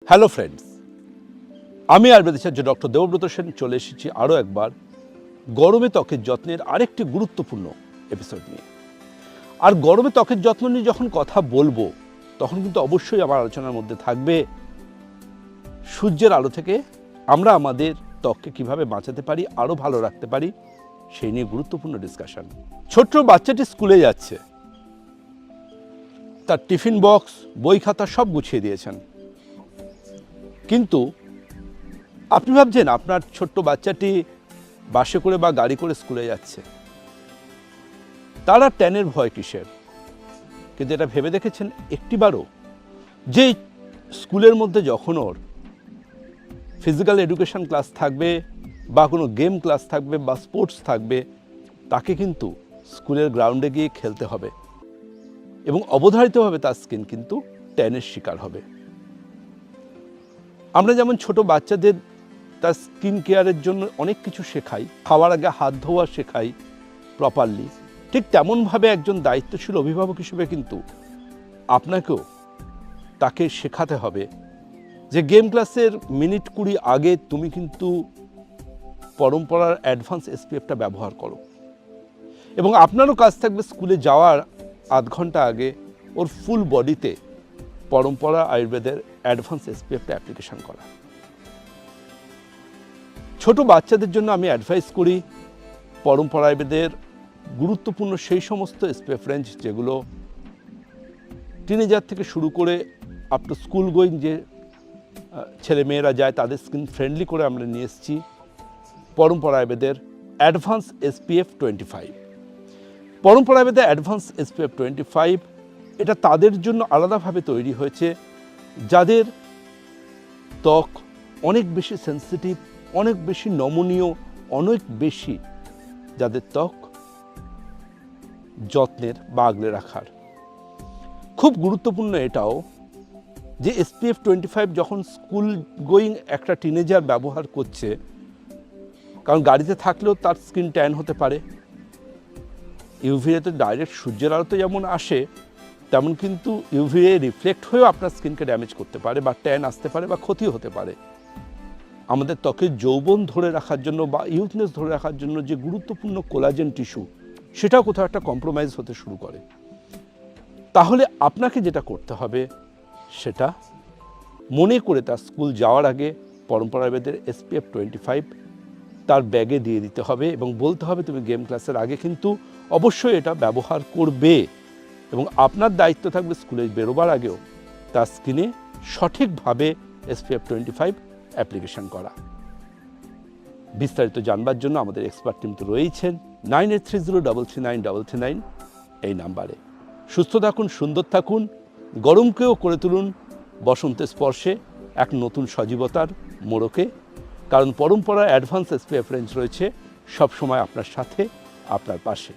Hello friends, আমি Ayurvedic doctor Debabrata Sen চলে এসেছি আরও একবার গরমে ত্বকের যত্নের আরেকটি গুরুত্বপূর্ণ এপিসোড নিয়ে। আর গরমে ত্বকের যত্ন নিয়ে যখন কথা বলবো তখন কিন্তু অবশ্যই আমার আলোচনার মধ্যে থাকবে সূর্যের আলো থেকে আমরা আমাদের ত্বককে কিভাবে বাঁচাতে পারি, আরও ভালো রাখতে পারি, সেই নিয়ে গুরুত্বপূর্ণ ডিসকাশন। ছোট্ট বাচ্চাটি স্কুলে যাচ্ছে, তার টিফিন বক্স, বই খাতা সব গুছিয়ে দিয়েছেন, কিন্তু আপনি ভাবছেন আপনার ছোট্ট বাচ্চাটি বাসে করে বা গাড়ি করে স্কুলে যাচ্ছে, তার আর ট্যানের ভয় কিসের? কিন্তু এটা ভেবে দেখেছেন একটিবারও যে স্কুলের মধ্যে যখন ওর ফিজিক্যাল এডুকেশন ক্লাস থাকবে বা কোনো গেম ক্লাস থাকবে বা স্পোর্টস থাকবে, তাকে কিন্তু স্কুলের গ্রাউন্ডে গিয়ে খেলতে হবে এবং অবধারিতভাবে তার স্কিন কিন্তু ট্যানের শিকার হবে। আমরা যেমন ছোট বাচ্চাদের তার স্কিন কেয়ারের জন্য অনেক কিছু শেখাই, খাওয়ার আগে হাত ধোয়া শেখাই প্রপারলি, ঠিক তেমনভাবে একজন দায়িত্বশীল অভিভাবক হিসেবে কিন্তু আপনাকেও তাকে শেখাতে হবে যে গেম ক্লাসের মিনিট 20 আগে তুমি কিন্তু পরম্পরার অ্যাডভান্স এসপিএফটা ব্যবহার করো, এবং আপনারও কাজ থাকবে স্কুলে যাওয়ার আধ ঘন্টা আগে ওর ফুল বডিতে পরম্পরা আয়ুর্বেদের অ্যাডভান্স এসপিএফটা অ্যাপ্লিকেশন করা। ছোট বাচ্চাদের জন্য আমি অ্যাডভাইস করি পরম্পরা আয়ুর্বেদের গুরুত্বপূর্ণ সেই সমস্ত এসপিএফ রেঞ্জ যেগুলো টিনেজার থেকে শুরু করে আপ টু স্কুল গোয়িং যে ছেলে মেয়েরা যায় তাদের স্কিন ফ্রেন্ডলি করে আমরা নিয়ে এসেছি পরম্পরা আয়ুর্বেদের অ্যাডভান্স এসপিএফ 25। পরম্পরা আয়ুর্বেদের অ্যাডভান্স এসপিএফ 25 এটা তাদের জন্য আলাদাভাবে তৈরি হয়েছে যাদের ত্বক অনেক বেশি সেন্সিটিভ, অনেক বেশি নমনীয়, অনেক বেশি যাদের ত্বক যত্নের বা আগলে রাখার। খুব গুরুত্বপূর্ণ এটাও যে এসপিএফ 25 যখন স্কুল গোয়িং একটা টিনেজার ব্যবহার করছে, কারণ গাড়িতে থাকলেও তার স্কিন ট্যান হতে পারে, ইউভিএতে ডাইরেক্ট সূর্যের আলোতে যেমন আসে তেমন কিন্তু ইউভিএ রিফ্লেক্ট হয়েও আপনার স্কিনকে ড্যামেজ করতে পারে বা ট্যান আসতে পারে বা ক্ষতি হতে পারে। আমাদের ত্বকের যৌবন ধরে রাখার জন্য বা ইউথনেস ধরে রাখার জন্য যে গুরুত্বপূর্ণ কোলাজেন টিস্যু, সেটাও কোথাও একটা কম্প্রোমাইজ হতে শুরু করে। তাহলে আপনাকে যেটা করতে হবে সেটা মনে করে তার স্কুল যাওয়ার আগে পরম্পরা আয়ুর্বেদের এসপিএফ 25 তার ব্যাগে দিয়ে দিতে হবে এবং বলতে হবে তুমি গেম ক্লাসের আগে কিন্তু অবশ্যই এটা ব্যবহার করবে, এবং আপনার দায়িত্ব থাকবে স্কুলে বেরোবার আগেও তার স্কিনে সঠিকভাবে এসপিএফ 25 অ্যাপ্লিকেশন করা। বিস্তারিত জানবার জন্য আমাদের এক্সপার্ট টিম তো রয়েছেন 9830339339 এই নাম্বারে। সুস্থ থাকুন, সুন্দর থাকুন, গরমকেও করে তুলুন বসন্তের স্পর্শে এক নতুন সজীবতার মোড়কে, কারণ পরম্পরা অ্যাডভান্স এসপিএফ রেঞ্জ রয়েছে সবসময় আপনার সাথে, আপনার পাশে।